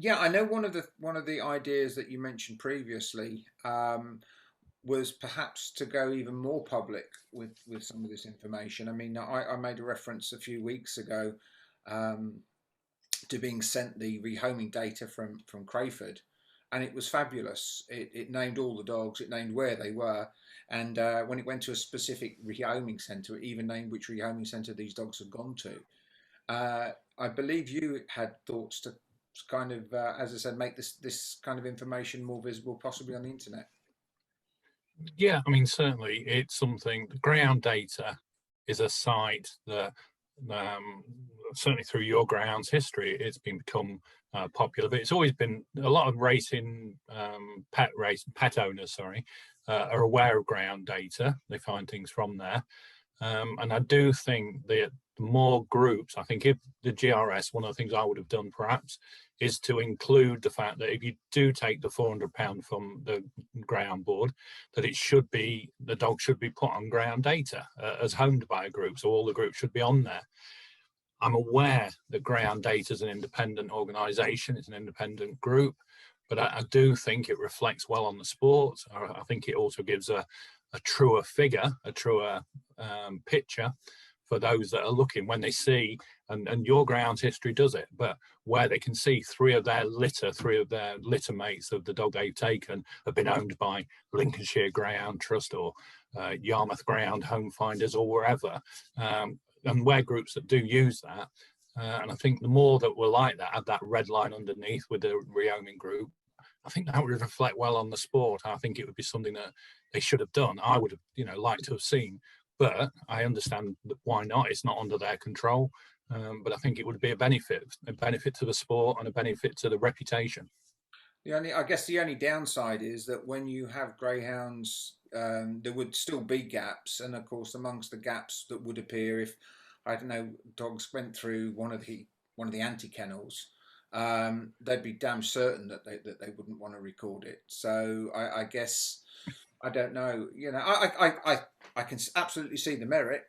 Yeah, I know one of the ideas that you mentioned previously was perhaps to go even more public with some of this information. I mean, I made a reference a few weeks ago um, to being sent the rehoming data from Crayford, and it was fabulous. It named all the dogs, it named where they were, and when it went to a specific rehoming centre, it even named which rehoming centre these dogs had gone to. I believe you had thoughts to kind of, as I said, make this kind of information more visible, possibly on the internet. Yeah, I mean, certainly it's something. The Greyhound Data is a site that, um, certainly through your grounds history, it's been become popular. But it's always been a lot of racing, pet owners, sorry, are aware of Greyhound Data. They find things from there. And I do think that the more groups, I think if the GRS, one of the things I would have done perhaps is to include the fact that if you do take the £400 from the Greyhound board, that it should be, the dog should be put on Greyhound Data as homed by a group. So all the groups should be on there. I'm aware that Greyhound Data is an independent organisation, it's an independent group, but I do think it reflects well on the sport. I think it also gives a truer figure, a truer picture for those that are looking when they see, and your ground's history does it, but where they can see three of their litter mates of the dog they've taken have been owned by Lincolnshire Greyhound Trust or Yarmouth Greyhound Home Finders or wherever, and we're groups that do use that. And I think the more that we're like that, add that red line underneath with the rehoming group, I think that would reflect well on the sport. I think it would be something that they should have done. I would have, liked to have seen, but I understand why not. It's not under their control. But I think it would be a benefit to the sport and a benefit to the reputation. I guess the only downside is that when you have greyhounds, there would still be gaps, and of course, amongst the gaps that would appear if, I don't know, dogs went through one of the anti kennels, they'd be damn certain that they wouldn't want to record it. So I guess I don't know. I can absolutely see the merit.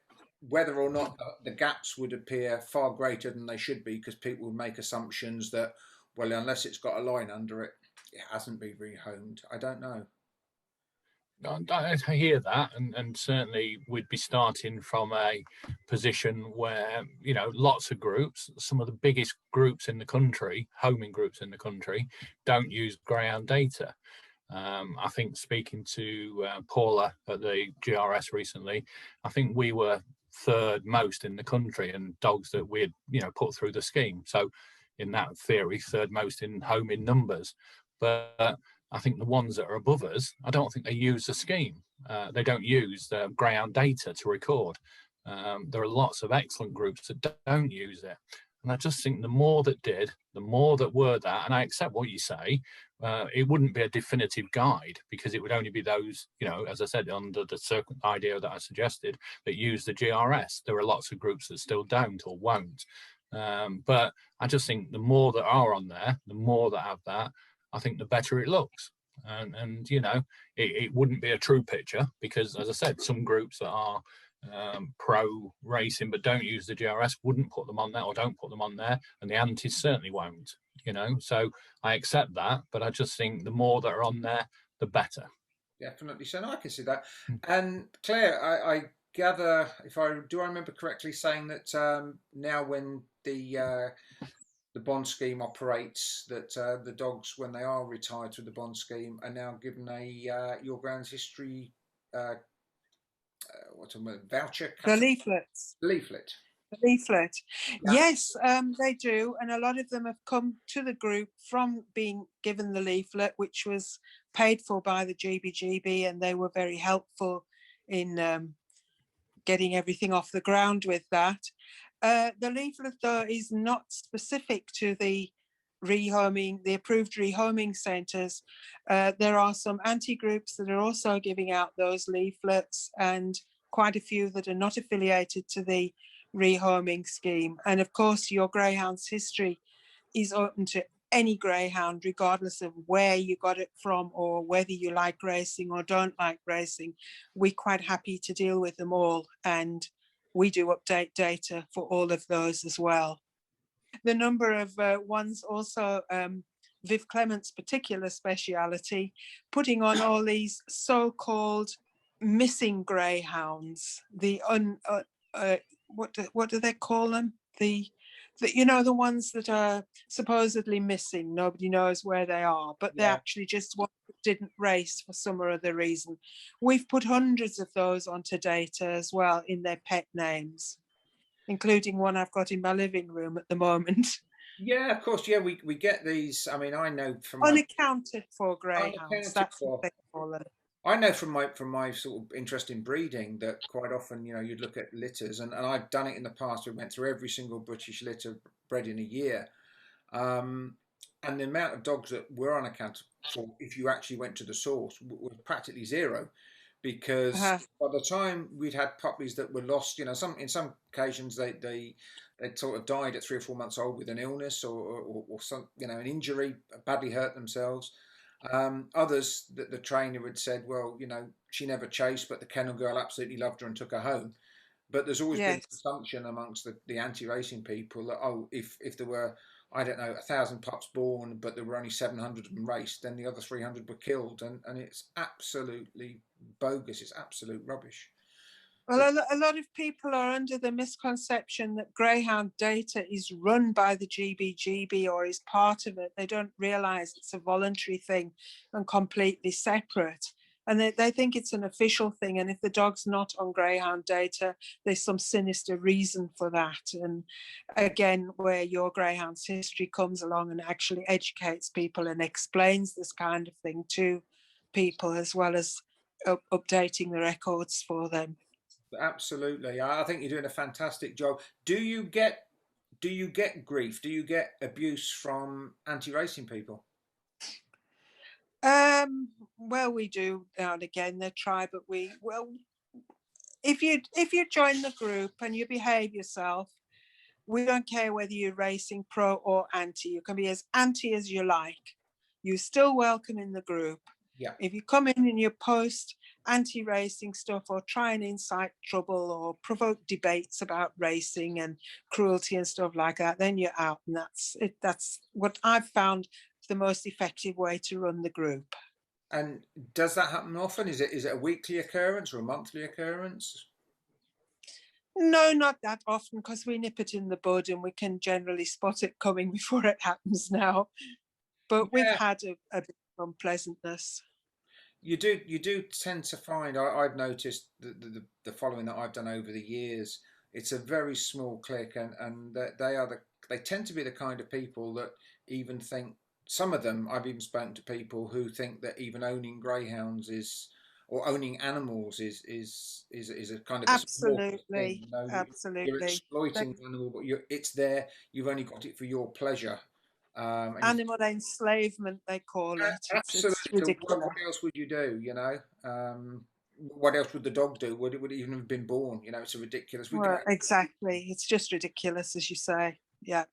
Whether or not the gaps would appear far greater than they should be, because people would make assumptions that, well, unless it's got a line under it, it hasn't been rehomed. I don't know. I hear that, and certainly we'd be starting from a position where lots of groups, some of the biggest groups in the country, homing groups in the country, don't use Greyhound Data. I think speaking to Paula at the GRS recently, I think we were third most in the country and dogs that we had put through the scheme. So in that theory, third most in homing numbers. But I think the ones that are above us, I don't think they use the scheme. They don't use the Greyhound Data to record. There are lots of excellent groups that don't use it. And I just think the more that did, the more that were that, and I accept what you say, it wouldn't be a definitive guide because it would only be those, as I said, under the certain idea that I suggested, that use the GRS. There are lots of groups that still don't or won't. But I just think the more that are on there, the more that have that, I think the better it looks. And it wouldn't be a true picture because, as I said, some groups that are pro racing but don't use the GRS wouldn't put them on there or don't put them on there, and the antis certainly won't. So I accept that, but I just think the more that are on there, the better. Definitely. So no, I can see that. And Claire, I gather, if I do, I remember correctly saying that now when the bond scheme operates, that the dogs, when they are retired through the bond scheme, are now given a your grounds history what's a voucher The leaflets. leaflet. The leaflet. Yeah. Yes, they do. And a lot of them have come to the group from being given the leaflet, which was paid for by the GBGB, and they were very helpful in getting everything off the ground with that. The leaflet, though, is not specific to the approved rehoming centres. There are some anti-groups that are also giving out those leaflets, and quite a few that are not affiliated to the rehoming scheme. And of course, your greyhound's history is open to any greyhound, regardless of where you got it from or whether you like racing or don't like racing. We're quite happy to deal with them all, and we do update data for all of those as well. The number of ones also Viv Clement's particular speciality, putting on all these so-called missing greyhounds, what do they call them? The ones that are supposedly missing. Nobody knows where they are, but they Yeah. actually just didn't race for some or other reason. We've put hundreds of those onto data as well in their pet names, including one I've got in my living room at the moment. Yeah, of course. Yeah, we get these. I mean, I know from my Unaccounted for greyhounds, unaccounted that's what for. they call them. I know from my sort of interest in breeding that quite often, you'd look at litters, and I've done it in the past. We went through every single British litter bred in a year, um, and the amount of dogs that were unaccounted for, if you actually went to the source, was practically zero, because Uh, by the time we'd had puppies that were lost, in some occasions they sort of died at 3 or 4 months old with an illness or some, an injury, badly hurt themselves. Others that the trainer had said, well, she never chased, but the kennel girl absolutely loved her and took her home. But there's always been yes, assumption amongst the anti-racing people that, oh, if there were, I don't know, 1,000 pups born, but there were only 700 of them raced, then the other 300 were killed, and it's absolutely bogus. It's absolute rubbish. well, a lot of people are under the misconception that greyhound data is run by the GBGB or is part of it. They don't realise it's a voluntary thing and completely separate. And they think it's an official thing. And if the dog's not on greyhound data, there's some sinister reason for that. And again, where your greyhound's history comes along and actually educates people and explains this kind of thing to people, as well as updating the records for them. Absolutely, I think you're doing a fantastic job. Do you get grief? Do you get abuse from anti-racing people? Well, we do now and again. They try, but if you join the group and you behave yourself, we don't care whether you're racing pro or anti. You can be as anti as you like. You're still welcome in the group. Yeah. If you come in and you post anti-racing stuff or try and incite trouble or provoke debates about racing and cruelty and stuff like that, then you're out. And that's it. That's what I've found the most effective way to run the group. And does that happen often? Is it a weekly occurrence or a monthly occurrence? No, not that often, because we nip it in the bud and we can generally spot it coming before it happens now. But we've Yeah, had a bit of unpleasantness. you do tend to find. I've noticed the following that I've done over the years. It's a very small clique, and they tend to be the kind of people that even think. Some of them, I've even spoken to people who think that even owning greyhounds or owning animals is a kind of a small thing. Absolutely, You're absolutely. exploiting the animal, but it's there. You've only got it for your pleasure. And you Animal enslavement, they call it. It's absolutely. So what ridiculous. else would you do? What else would the dog do? Would it even have been born? It's a ridiculous. We can Well, exactly. It's just ridiculous, as you say. Yeah.